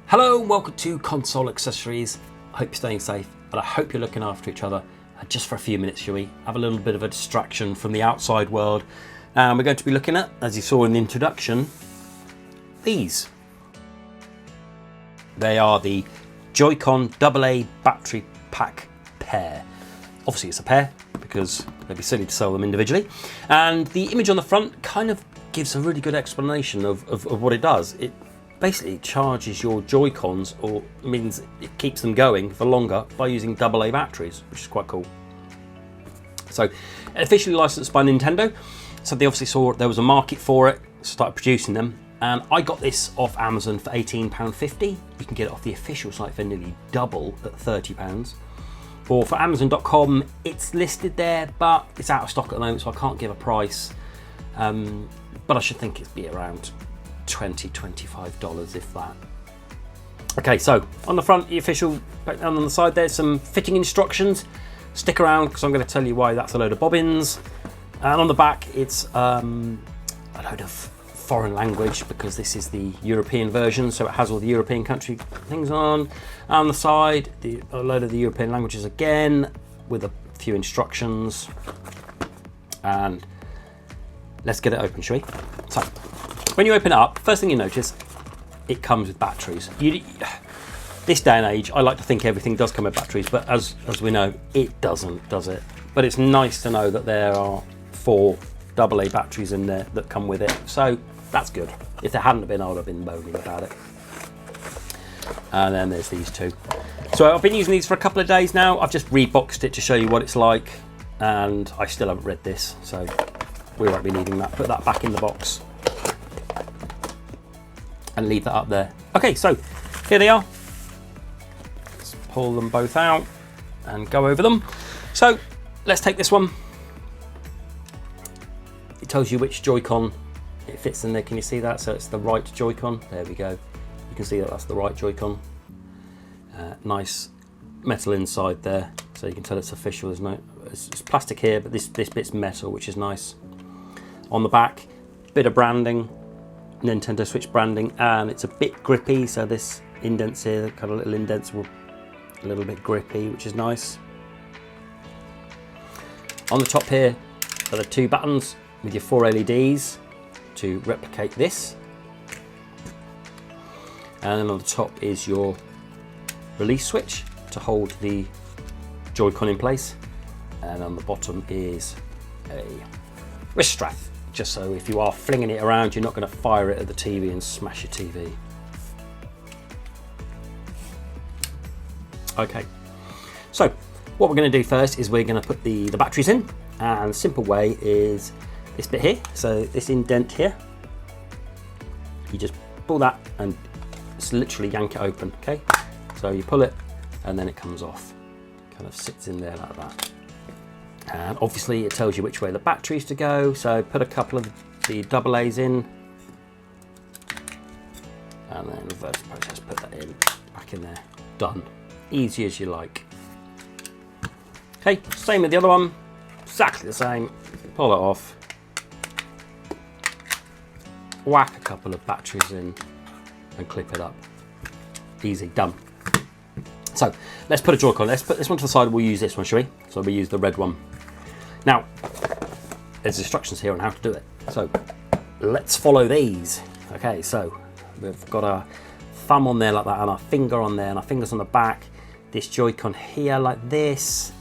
Hello and welcome to Console Accessories. I hope you're staying safe and I hope you're looking after each other. Just for a few minutes, shall we have a little bit of a distraction from the outside world. And we're going to be looking at, as you saw in the introduction, these. They are the Joycon AA Battery Pack pair. Obviously it's a pair because they'd be silly to sell them individually. And the image on the front kind of gives a really good explanation of what it does. It basically charges your Joy-Cons, or means it keeps them going for longer by using AA batteries, which is quite cool. So, officially licensed by Nintendo. So they obviously saw there was a market for it, started producing them, and I got this off Amazon for £18.50. You can get it off the official site for nearly double at £30. Or for Amazon.com, it's listed there, but it's out of stock at the moment, so I can't give a price. But I should think it'd be around $20, $25 if that. Okay, so on the front, the official, and on the side there's some fitting instructions. Stick around because I'm going to tell you why that's a load of bobbins. And on the back it's a load of foreign language because this is the European version, so it has all the European country things on. And on the side, a load of the European languages again with a few instructions. And let's get it open, shall we? So, when you open it up, first thing you notice, it comes with batteries. This day and age, I like to think everything does come with batteries, but as we know, it doesn't, does it? But it's nice to know that there are 4 AA batteries in there that come with it, so that's good. If there hadn't been, I would have been moaning about it. And then there's these two. So I've been using these for a couple of days now. I've just reboxed it to show you what it's like, and I still haven't read this, so we won't be needing that. Put that back in the box and leave that up there. Okay, so here they are. Let's pull them both out and go over them. So let's take this one. It tells you which Joy-Con it fits in there. Can you see that? So it's the right Joy-Con. There we go. You can see that that's the right Joy-Con. Nice metal inside there, so you can tell it's official. There's no, it's plastic here, but this bit's metal, which is nice. On the back, bit of branding. Nintendo Switch branding, and it's a bit grippy, so this indents here, kind of little indents, will a little bit grippy, which is nice. On the top here are the 2 buttons with your 4 LEDs to replicate this, and then on the top is your release switch to hold the Joy-Con in place, and on the bottom is a wrist strap, just so if you are flinging it around, you're not going to fire it at the TV and smash your TV. Okay, so what we're going to do first is we're going to put the batteries in, and the simple way is this bit here, so this indent here, you just pull that and it's literally yank it open, okay? So you pull it and then it comes off, kind of sits in there like that. And obviously it tells you which way the batteries to go, so put a couple of the AA's in, and then reverse the process, put that in, back in there, done. Easy as you like. Okay, same with the other one, exactly the same, pull it off, whack a couple of batteries in and clip it up. Easy, done. So let's put a Joy-Con, let's put this one to the side, we'll use this one, shall we? So we'll use the red one. Now, there's instructions here on how to do it. So let's follow these. Okay, so we've got our thumb on there like that and our finger on there and our fingers on the back. This Joy-Con here like this.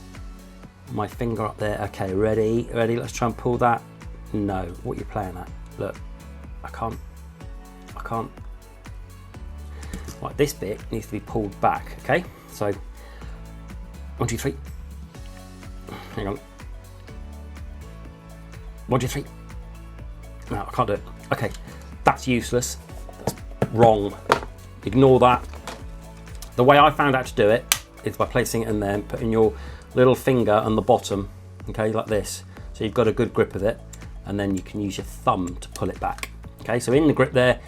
My finger up there. Okay, ready? Ready? Let's try and pull that. No, what are you playing at? Look, I can't. Right, this bit needs to be pulled back, okay? So, 1, 2, 3. Hang on. 1, 2, 3. No, I can't do it. Okay, that's useless. That's wrong. Ignore that. The way I found out to do it is by placing it in there and putting your little finger on the bottom, okay, like this. So you've got a good grip of it, and then you can use your thumb to pull it back. Okay, so in the grip there,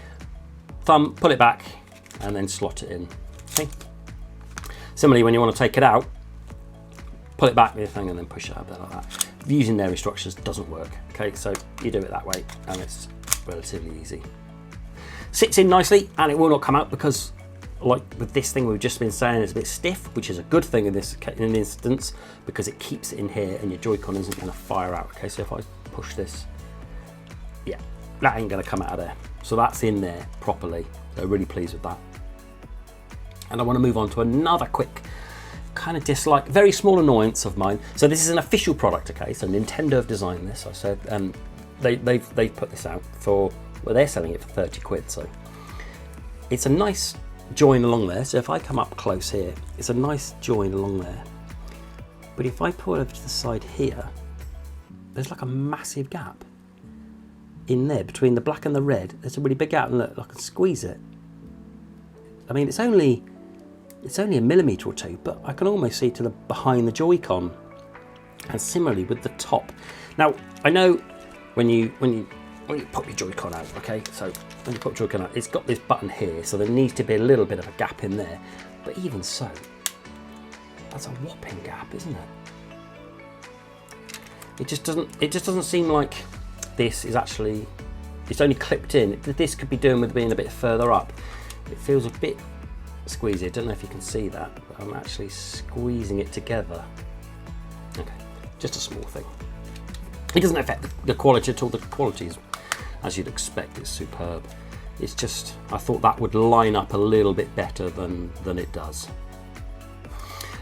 thumb, pull it back, and then slot it in. Okay. Similarly, when you want to take it out, pull it back with your thing and then push it out there like that. Using their instructions doesn't work. Okay, so you do it that way, and it's relatively easy. Sits in nicely, and it will not come out because, like with this thing we've just been saying, it's a bit stiff, which is a good thing in this instance because it keeps it in here and your Joy-Con isn't going to fire out. Okay, so if I push this, yeah, that ain't going to come out of there. So that's in there properly. So really pleased with that. And I want to move on to another quick kind of dislike, very small annoyance of mine. So this is an official product, okay? So Nintendo have designed this. I said they've put this out for, well, they're selling it for 30 quid. So it's a nice join along there. So if I come up close here, it's a nice join along there. But if I pull over to the side here, there's like a massive gap in there between the black and the red. There's a really big gap, and look, I can squeeze it. I mean, it's only a millimetre or two, but I can almost see to the behind the Joy-Con. And similarly with the top. Now, I know when you pop your Joy-Con out, okay, so when you pop Joy-Con out, it's got this button here, so there needs to be a little bit of a gap in there. But even so, that's a whopping gap, isn't it? It just doesn't seem like this is actually, it's only clipped in. This could be doing with being a bit further up. It feels a bit squeezy. I don't know if you can see that, but I'm actually squeezing it together. Okay, just a small thing. It doesn't affect the quality at all. The quality is, as you'd expect, it's superb. It's just, I thought that would line up a little bit better than it does.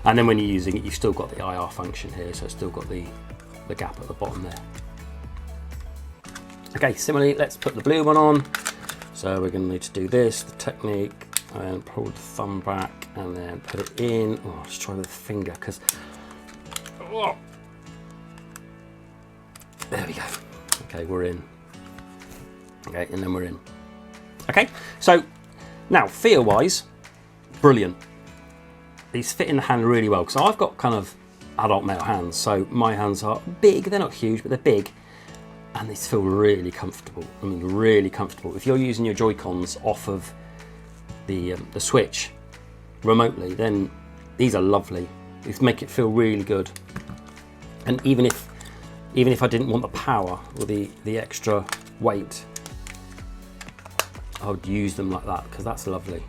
And then when you're using it, you've still got the IR function here, so it's still got the gap at the bottom there. Okay, similarly, let's put the blue one on. So we're going to need to do this, the technique, and pull the thumb back, and then put it in. Oh, let's try with the finger, because there we go. Okay, we're in. Okay, and then we're in. Okay, so now feel-wise, brilliant. These fit in the hand really well, because I've got kind of adult male hands, so my hands are big. They're not huge, but they're big. And these feel really comfortable. I mean, really comfortable. If you're using your Joy-Cons off of the Switch remotely, then these are lovely. These make it feel really good. And even if I didn't want the power or the extra weight, I would use them like that, because that's lovely.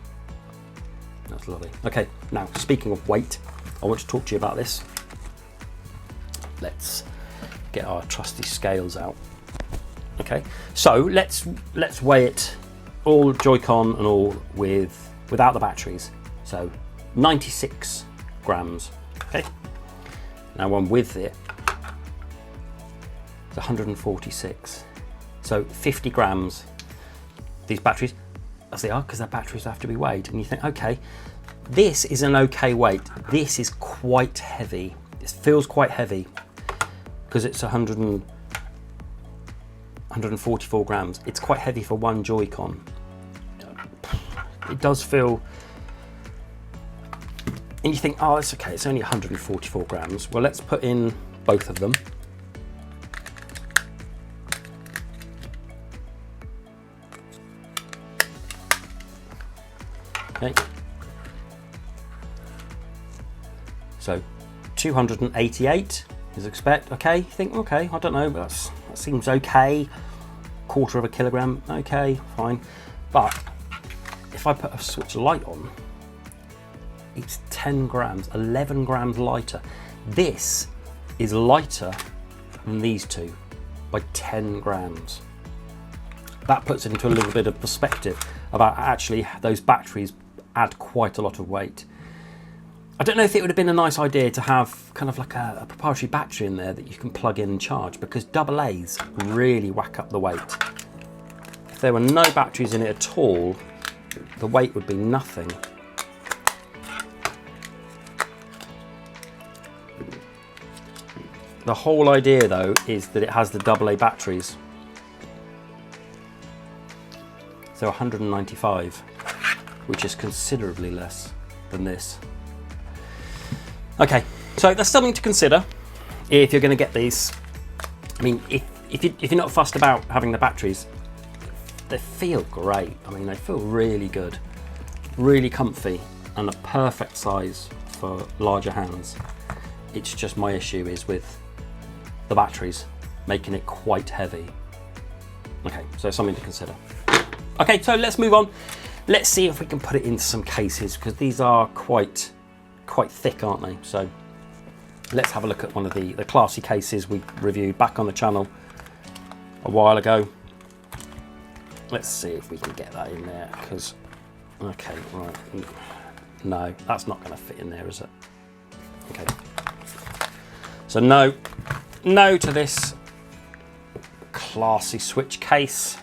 That's lovely. Okay, now speaking of weight, I want to talk to you about this. Let's get our trusty scales out. Okay, so let's weigh it, all Joy-Con and all without the batteries. So 96 grams. Okay, now one with it, it's 146. So 50 grams. These batteries, as they are, because their batteries have to be weighed. And you think, okay, this is an okay weight. This is quite heavy. It feels quite heavy because it's 144 grams. It's quite heavy for one Joy-Con. It does feel, and you think, oh, it's okay, it's only 144 grams. Well, let's put in both of them. Okay. So 288 is expect. Okay, you think, okay, I don't know, but that seems okay. Quarter of a kilogram, okay, fine. But if I put a Switch Lite on, it's 10 grams, 11 grams lighter. This is lighter than these two by 10 grams. That puts it into a little bit of perspective about actually those batteries add quite a lot of weight. I don't know if it would have been a nice idea to have kind of like a proprietary battery in there that you can plug in and charge, because AA's really whack up the weight. If there were no batteries in it at all, the weight would be nothing. The whole idea though is that it has the AA batteries. So 195, which is considerably less than this. Okay, so that's something to consider if you're going to get these. I mean, if you're not fussed about having the batteries, they feel great. I mean, they feel really good, really comfy, and a perfect size for larger hands. It's just my issue is with the batteries, making it quite heavy. Okay, so something to consider. Okay, so let's move on. Let's see if we can put it into some cases, because these are quite thick, aren't they? So let's have a look at one of the classy cases we reviewed back on the channel a while ago. Let's see if we can get that in there, because, okay, right. No, that's not going to fit in there, is it? Okay. So no to this classy switch case.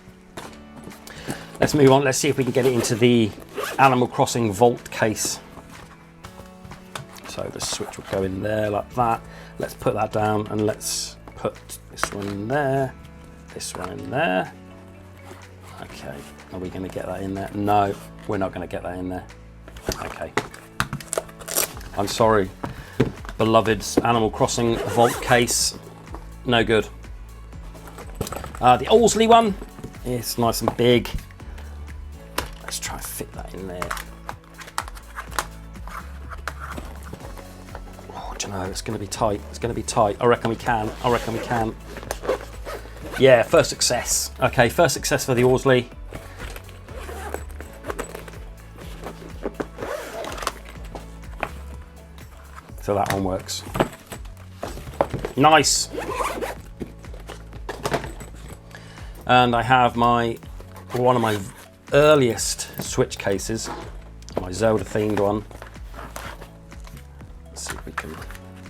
Let's move on. Let's see if we can get it into the Animal Crossing Vault case. So the switch will go in there like that. Let's put that down and let's put this one in there, this one in there. Okay, are we going to get that in there? No, we're not going to get that in there. Okay. I'm sorry, beloved Animal Crossing Vault case. No good. The Owlsley one, it's nice and big. Let's try and fit that in there. Oh, do you know, it's going to be tight. It's going to be tight. I reckon we can. I reckon we can. Yeah, first success. Okay, first success for the Owlsley. So that one works. Nice. And I have one of my earliest Switch cases, my Zelda themed one. Let's see if we can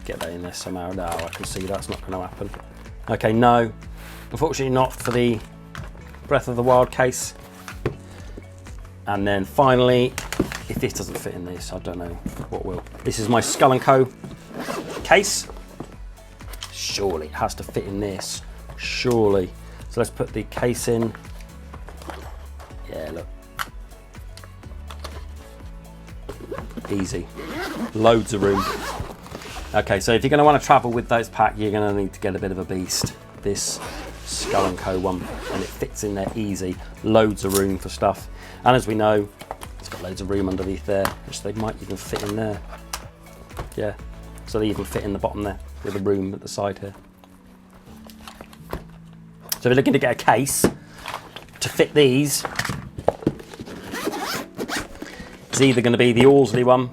get that in there somehow. No, I can see that's not going to happen. Okay, no, unfortunately not for the Breath of the Wild case. And then finally, if this doesn't fit in this, I don't know what will. This is my Skull & Co case. Surely it has to fit in this, surely. So let's put the case in. Yeah, look. Easy. Loads of room. Okay, so if you're going to want to travel with those pack, you're going to need to get a bit of a beast. This Skull & Co one, and it fits in there easy. Loads of room for stuff. And as we know, it's got loads of room underneath there, which they might even fit in there. Yeah, so they even fit in the bottom there with a room at the side here. So if you're looking to get a case to fit these, it's either going to be the Owlsley one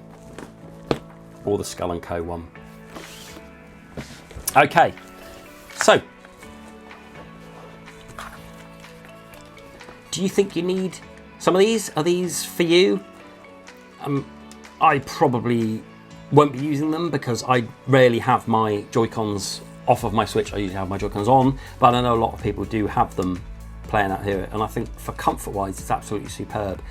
or the Skull & Co one. Okay, so do you think you need some of these? Are these for you? I probably won't be using them because I rarely have my Joy-Cons off of my Switch. I usually have my Joy-Cons on, but I know a lot of people do have them playing out here, and I think for comfort-wise, it's absolutely superb.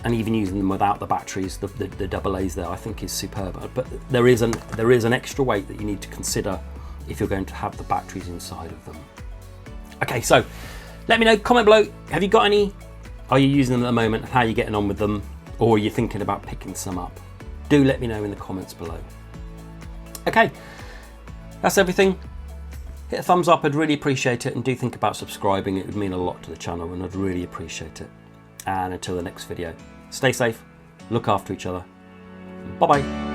And even using them without the batteries, the AA's there, I think is superb. But there is an extra weight that you need to consider if you're going to have the batteries inside of them. Okay, so let me know, comment below, have you got any? Are you using them at the moment? How are you getting on with them? Or are you thinking about picking some up? Do let me know in the comments below. Okay, that's everything. Hit a thumbs up, I'd really appreciate it, and do think about subscribing. It would mean a lot to the channel and I'd really appreciate it. And until the next video, stay safe, look after each other. Bye bye.